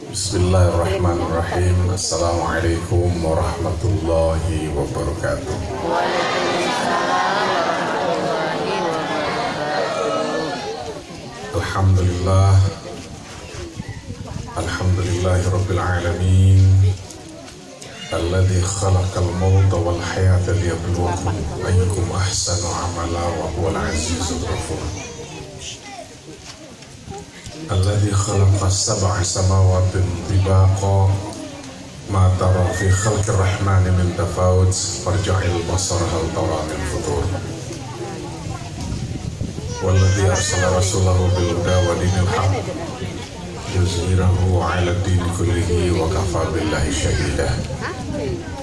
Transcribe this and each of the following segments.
Bismillahirrahmanirrahim. Assalamualaikum warahmatullahi wabarakatuh. Alhamdulillah. Alhamdulillahi rabbil alamin. Alladzi khalaqal mauta wal hayata liyabluwakum ayyukum ahsanu amala wa huwal azizul ghafur. Alladzi khalaqas sab'a samawatin tibaqa ma tara fi khalqir rahmani min tafawut farja'il basara hal tara min futur. Walladzi arsala rasulahu bil huda wa dinil haqq yuzhirahu 'ala ad-din kullihi wa kafa billahi shahida.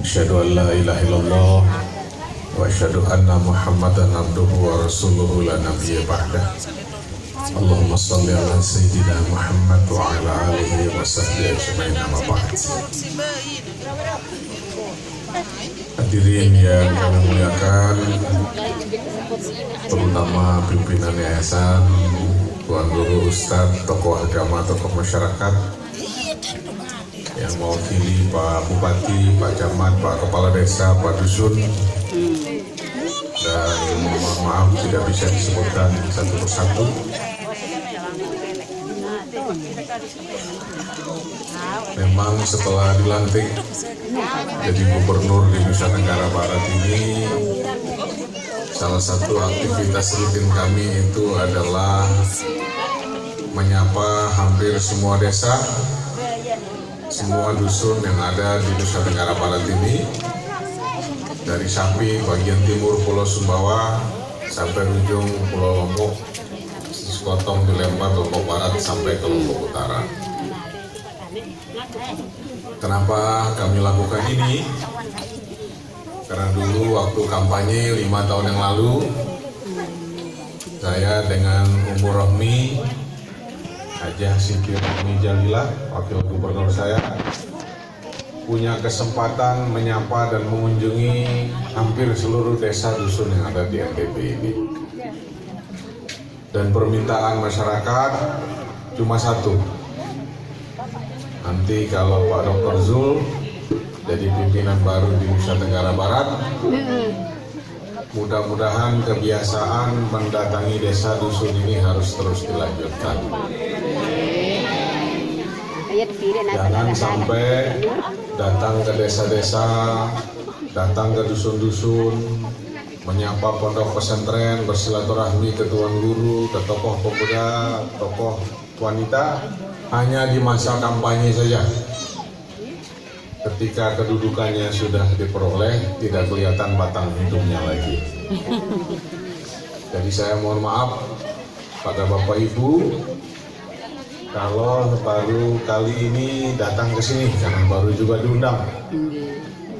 Asyhadu an la ilaha illallah wa asyhadu anna Muhammadan abduhu wa rasuluhu la nabiyya ba'dah. Allahumma salli ala sayyidina Muhammad wa ala alihi wa sahbihi ajma'in, amma ba'd. Hadirin yang kami muliakan, terutama pimpinan yayasan, tuan guru, ustadz, tokoh agama, tokoh masyarakat yang mewakili Pak Bupati, Pak Camat, Pak Kepala Desa, Pak Dusun, dan mohon maaf tidak bisa disebutkan satu persatu. Memang setelah dilantik jadi gubernur di Nusa Tenggara Barat ini, salah satu aktivitas rutin kami itu adalah menyapa hampir semua desa, semua dusun yang ada di Nusa Tenggara Barat ini, dari Sapi bagian timur Pulau Sumbawa sampai ujung Pulau Lombok, Sekotong di Lembah, Lombok Barat sampai ke Lombok Utara. Kenapa kami lakukan ini? Karena dulu waktu kampanye 5 tahun yang lalu, saya dengan Umur Rohmi, Hajah Siti Rohmi Jalilah, wakil gubernur saya, punya kesempatan menyapa dan mengunjungi hampir seluruh desa dusun yang ada di NTB ini. Dan permintaan masyarakat cuma satu. Nanti kalau Pak Dr. Zul jadi pimpinan baru di Nusa Tenggara Barat, mudah-mudahan kebiasaan mendatangi desa dusun ini harus terus dilanjutkan. Jangan sampai datang ke desa-desa, datang ke dusun-dusun, menyapa pondok pesantren, bersilaturahmi ke tuan guru, ke tokoh pemuda, tokoh wanita, hanya di masa kampanye saja. Ketika kedudukannya sudah diperoleh, tidak kelihatan batang hidungnya lagi. Jadi saya mohon maaf pada Bapak Ibu, kalau baru kali ini datang ke sini, karena baru juga diundang.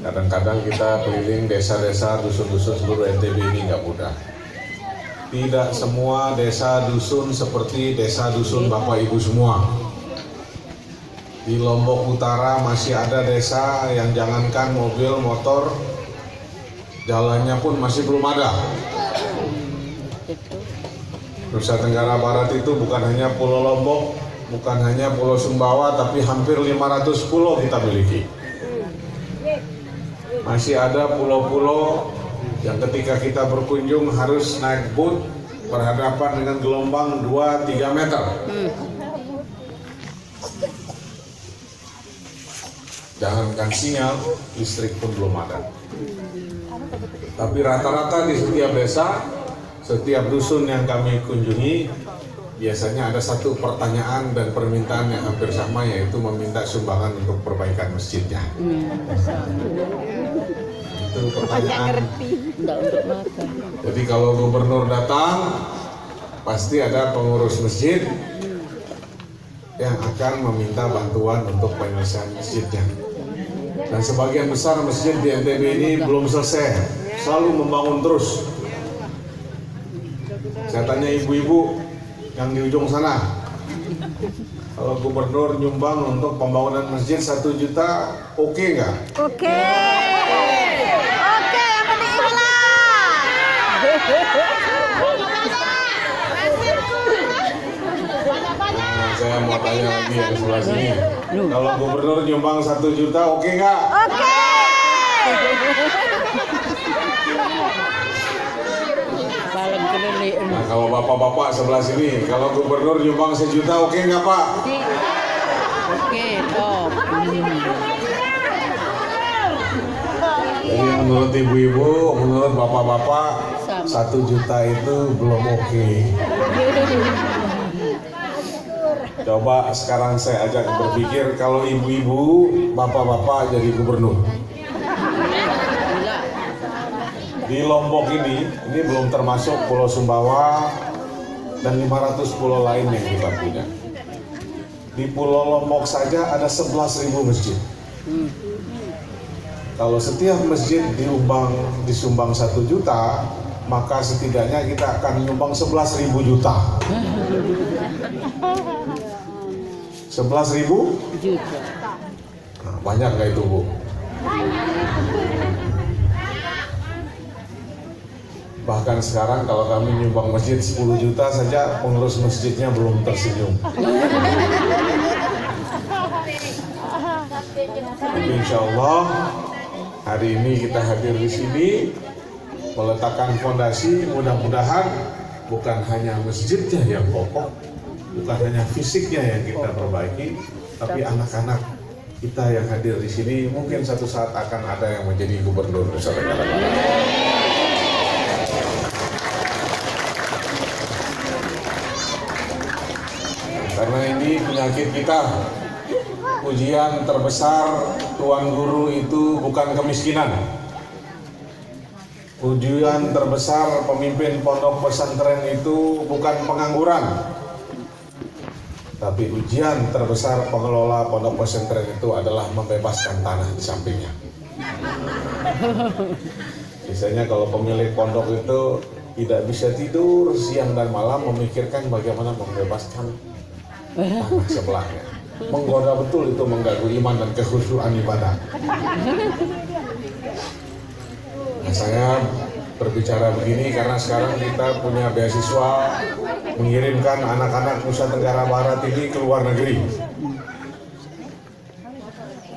Kadang-kadang kita keliling desa-desa, dusun-dusun seluruh NTB ini nggak mudah. Tidak semua desa dusun seperti desa dusun Bapak Ibu semua. Di Lombok Utara masih ada desa yang jangankan mobil, motor, jalannya pun masih belum ada. Nusa Tenggara Barat itu bukan hanya Pulau Lombok, bukan hanya Pulau Sumbawa, tapi hampir 500 pulau kita miliki. Masih ada pulau-pulau yang ketika kita berkunjung harus naik boat berhadapan dengan gelombang 2-3 meter. Jangankan sinyal, listrik pun belum ada. Tapi rata-rata di setiap desa, setiap dusun yang kami kunjungi, biasanya ada satu pertanyaan dan permintaan yang hampir sama, yaitu meminta sumbangan untuk perbaikan masjidnya. Itu pertanyaan. Jadi kalau gubernur datang, pasti ada pengurus masjid yang akan meminta bantuan untuk penyelesaian masjidnya. Dan sebagian besar masjid di NTB ini belum selesai, selalu membangun terus. Saya tanya ibu-ibu yang di ujung sana, kalau gubernur nyumbang untuk pembangunan masjid 1 juta, oke nggak? Oke, yang penting ikhlas. Saya mau tanya lagi yang sebelah sini. Kalau gubernur nyumbang 1 juta, oke nggak? Oke. Nah, kalau bapak-bapak sebelah sini, kalau gubernur nyumbang 1 juta, oke nggak Pak? Oke, top. Jadi menurut ibu-ibu, menurut bapak-bapak, 1 juta itu belum oke. Coba sekarang saya ajak berpikir kalau ibu-ibu, bapak-bapak jadi gubernur. Di Lombok ini belum termasuk Pulau Sumbawa dan 500 pulau lain yang kita punya. Di Pulau Lombok saja ada 11.000 masjid. Kalau setiap masjid disumbang 1 juta, maka setidaknya kita akan menyumbang 11.000 juta. 11.000 juta. Nah, banyak nggak itu Bu? Bahkan sekarang kalau kami nyumbang masjid 10 juta saja, pengurus masjidnya belum tersenyum. Insya Allah hari ini kita hadir di sini meletakkan fondasi, mudah-mudahan bukan hanya masjidnya yang kokoh, bukan hanya fisiknya yang kita perbaiki, tapi anak-anak kita yang hadir di sini mungkin satu saat akan ada yang menjadi gubernur Nusa Tenggara Barat. Karena ini penyakit kita, ujian terbesar Tuan Guru itu bukan kemiskinan. Ujian terbesar pemimpin pondok pesantren itu bukan pengangguran. Tapi ujian terbesar pengelola pondok pesantren itu adalah membebaskan tanah di sampingnya. Biasanya kalau pemilik pondok itu tidak bisa tidur siang dan malam memikirkan bagaimana membebaskan tanah sebelahnya. Menggoda betul itu, mengganggu iman dan kekhusyuan ibadah. Nah, saya berbicara begini karena sekarang kita punya beasiswa mengirimkan anak-anak Nusa Tenggara Barat ini ke luar negeri.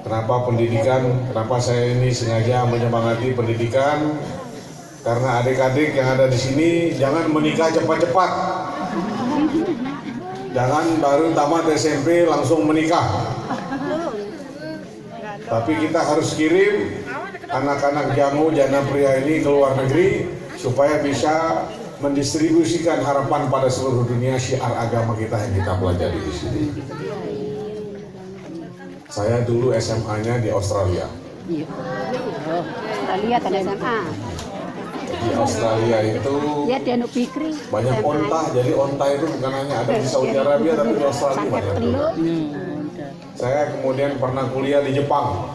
Kenapa pendidikan? Kenapa saya ini sengaja menyemangati pendidikan? Karena adik-adik yang ada di sini jangan menikah cepat-cepat. Jangan baru tamat SMP langsung menikah. Tapi kita harus kirim anak-anak jamu jana pria ini ke luar negeri supaya bisa mendistribusikan harapan pada seluruh dunia syiar agama kita yang kita pelajari di sini. Saya dulu SMA-nya di Australia. Australia kan SMA. Di Australia itu banyak onta, jadi onta itu bukan hanya ada di Saudi Arabia tapi di Australia banyak juga. Saya kemudian pernah kuliah di Jepang.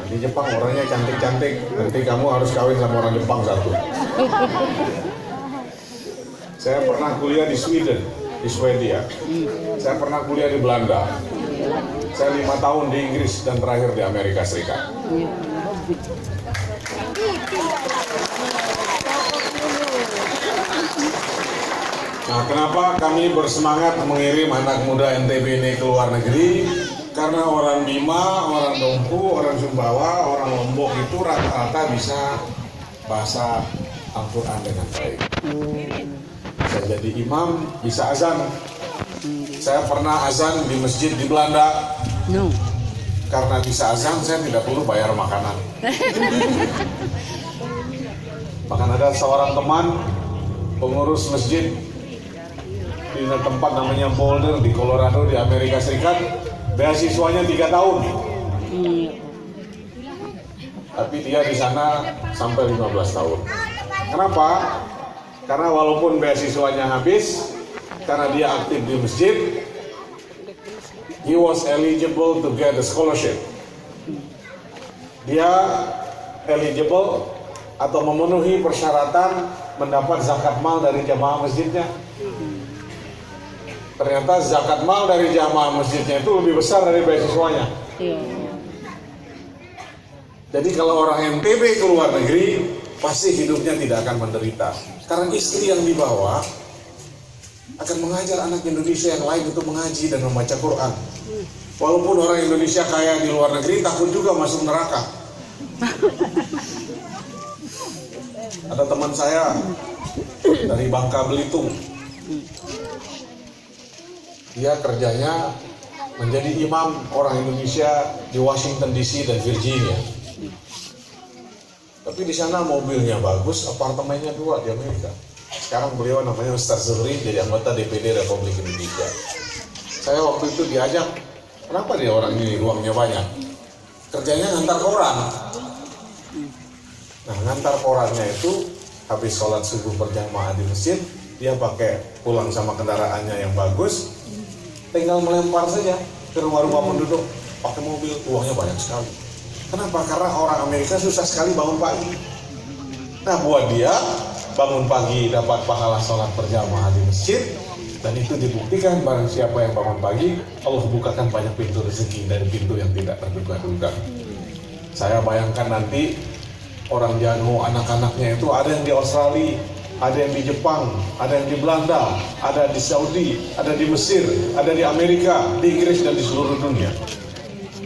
Di Jepang orangnya cantik-cantik, nanti kamu harus kawin sama orang Jepang satu. Saya pernah kuliah di Sweden, di Swedia. Saya pernah kuliah di Belanda. Saya 5 tahun di Inggris dan terakhir di Amerika Serikat. Nah, kenapa kami bersemangat mengirim anak muda NTB ini ke luar negeri? Karena orang Bima, orang Dompu, orang Sumbawa, orang Lombok itu rata-rata bisa bahasa Al-Quran dengan baik. Bisa jadi imam, bisa azan. Saya pernah azan di masjid di Belanda. Karena bisa azan, saya tidak perlu bayar makanan. Bahkan ada seorang teman pengurus masjid di tempat namanya Boulder di Colorado di Amerika Serikat, beasiswanya 3 tahun. Tapi dia di sana sampai 15 tahun. Kenapa? Karena walaupun beasiswanya habis, karena dia aktif di masjid, he was eligible to get a scholarship. Dia eligible atau memenuhi persyaratan mendapat zakat mal dari jamaah masjidnya. Ternyata zakat mal dari jamaah masjidnya itu lebih besar dari beasiswanya. Jadi kalau orang NTB ke luar negeri, pasti hidupnya tidak akan menderita. Karena istri yang dibawa akan mengajar anak Indonesia yang lain untuk mengaji dan membaca Quran. Walaupun orang Indonesia kaya di luar negeri takut juga masuk neraka. Ada teman saya dari Bangka Belitung. Dia kerjanya menjadi imam orang Indonesia di Washington DC dan Virginia. Tapi di sana mobilnya bagus, apartemennya 2 di Amerika. Sekarang beliau namanya Ustaz Zuhri, jadi anggota DPD Republik Indonesia. Saya waktu itu diajak, kenapa dia orang ini uangnya banyak? Kerjanya ngantar koran. Nah, ngantar korannya itu habis sholat subuh berjamaah di masjid, dia pakai pulang sama kendaraannya yang bagus, tinggal melempar saja ke rumah-rumah penduduk pakai mobil, uangnya banyak sekali. Kenapa? Karena orang Amerika susah sekali bangun pagi. Nah, buat dia bangun pagi dapat pahala sholat berjamaah di masjid, dan itu dibuktikan barang siapa yang bangun pagi, Allah bukakan banyak pintu rezeki dari pintu yang tidak terduga-duga. Saya bayangkan nanti orang Jano, anak-anaknya itu ada yang di Australia, ada yang di Jepang, ada yang di Belanda, ada di Saudi, ada di Mesir, ada di Amerika, di Inggris, dan di seluruh dunia.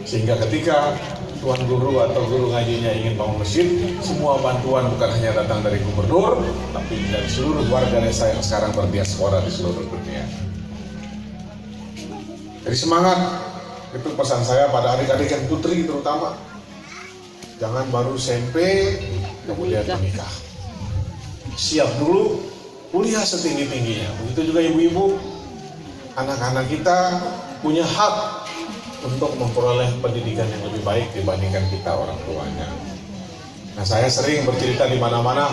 Sehingga ketika tuan guru atau guru ngajinya ingin bangun masjid, semua bantuan bukan hanya datang dari gubernur, tapi dari seluruh warga desa yang sekarang berdiaspora di seluruh dunia. Jadi semangat, itu pesan saya pada adik-adik yang putri terutama. Jangan baru SMP, kemudian menikah. Siap dulu, kuliah setinggi-tingginya. Begitu juga ibu-ibu, anak-anak kita punya hak untuk memperoleh pendidikan yang lebih baik dibandingkan kita orang tuanya. Nah, saya sering bercerita di mana-mana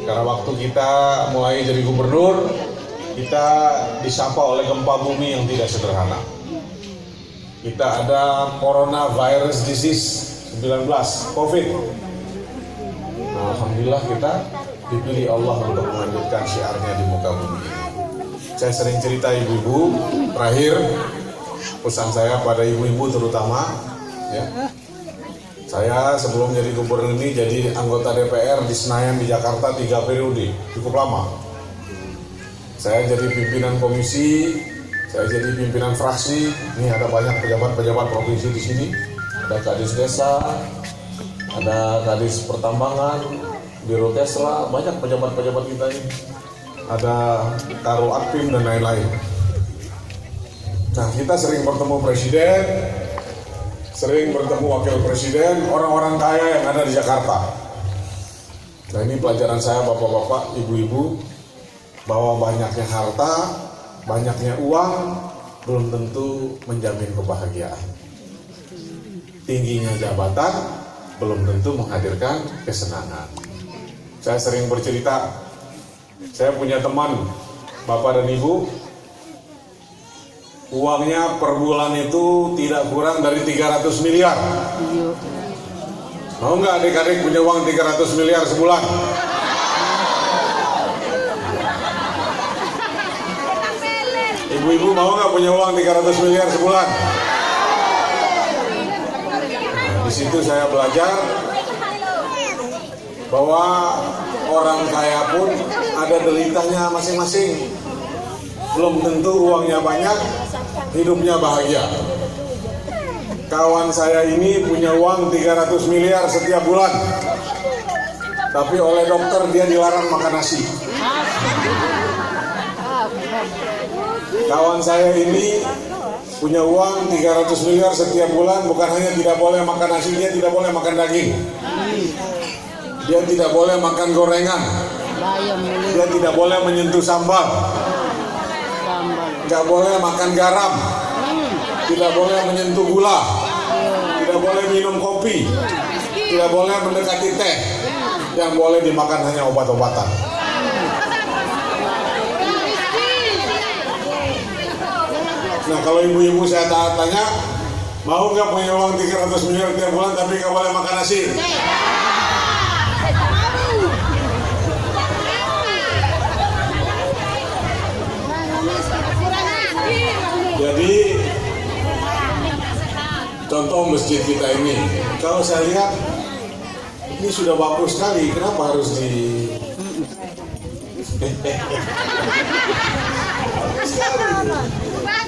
karena waktu kita mulai jadi gubernur, kita disapa oleh gempa bumi yang tidak sederhana. Kita ada coronavirus disease 19, COVID. Nah, alhamdulillah kita dipilih Allah untuk melanjutkan syiarnya di muka bumi ini. Saya sering cerita ibu-ibu, terakhir pesan saya pada ibu-ibu terutama, ya. Saya sebelum jadi gubernur ini jadi anggota DPR di Senayan di Jakarta 3 periode, cukup lama. Saya jadi pimpinan komisi, saya jadi pimpinan fraksi. Ini ada banyak pejabat-pejabat provinsi di sini. Ada kadis desa, ada kadis pertambangan, biro Tesla, banyak pejabat-pejabat kita ini. Ada Karo Akpim dan lain-lain. Nah, kita sering bertemu presiden, sering bertemu wakil presiden, orang-orang kaya yang ada di Jakarta. Nah, ini pelajaran saya bapak-bapak, ibu-ibu, bahwa banyaknya harta, banyaknya uang, belum tentu menjamin kebahagiaan. Tingginya jabatan, belum tentu menghadirkan kesenangan. Saya sering bercerita, saya punya teman, bapak dan ibu, uangnya per bulan itu tidak kurang dari 300 miliar. Mau nggak adik-adik punya uang 300 miliar sebulan? Ibu-ibu mau nggak punya uang 300 miliar sebulan? Nah, di situ saya belajar bahwa orang kaya pun ada deritanya masing-masing. Belum tentu uangnya banyak, hidupnya bahagia. Kawan saya ini punya uang 300 miliar setiap bulan, tapi oleh dokter dia dilarang makan nasi. Kawan saya ini punya uang 300 miliar setiap bulan, bukan hanya tidak boleh makan nasi, dia tidak boleh makan daging, dia tidak boleh makan gorengan, dia tidak boleh menyentuh sambal, nggak boleh makan garam, tidak boleh menyentuh gula, tidak boleh minum kopi, tidak boleh mendekati teh. Yang boleh dimakan hanya obat-obatan. Nah, kalau ibu-ibu saya tanya, mau nggak punya uang 300 miliar tiap bulan tapi nggak boleh makan nasi? Jadi contoh masjid kita ini, kalau saya lihat ini sudah bagus sekali, kenapa harus di sekali.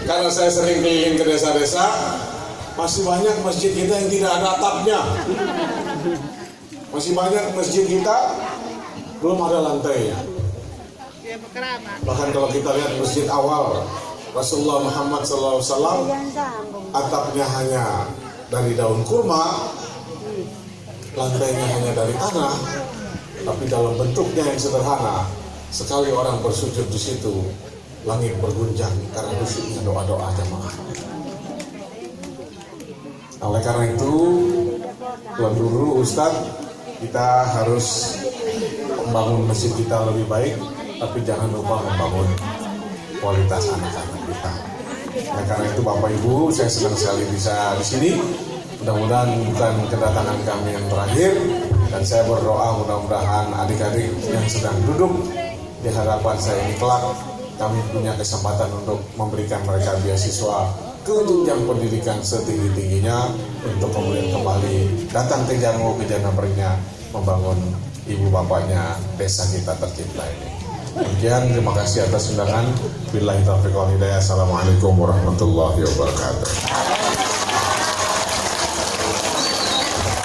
Karena saya sering keliling ke desa-desa, masih banyak masjid kita yang tidak ada atapnya. Masih banyak masjid kita belum ada lantainya. Bahkan kalau kita lihat masjid awal Rasulullah Muhammad SAW, atapnya hanya dari daun kurma, lantainya hanya dari tanah, tapi dalam bentuknya yang sederhana. Sekali orang bersujud di situ, langit bergunjang karena khusyuknya doa-doa jamaah. Oleh karena itu, Tuan Guru, Ustadz, kita harus membangun masjid kita lebih baik, tapi jangan lupa membangun kualitas anak-anak kita. Oleh karena itu, Bapak Ibu, saya senang sekali bisa di sini. Mudah-mudahan bukan kedatangan kami yang terakhir, dan saya berdoa mudah-mudahan adik-adik yang sedang duduk di hadapan saya ini kelak kami punya kesempatan untuk memberikan mereka beasiswa ke jenjang pendidikan setinggi-tingginya untuk kemudian kembali datang ke Janabaringnya membangun ibu bapaknya desa kita tercinta ini. Demikian, terima kasih atas undangan. Billahi taufiq wal hidayah. Assalamualaikum warahmatullahi wabarakatuh.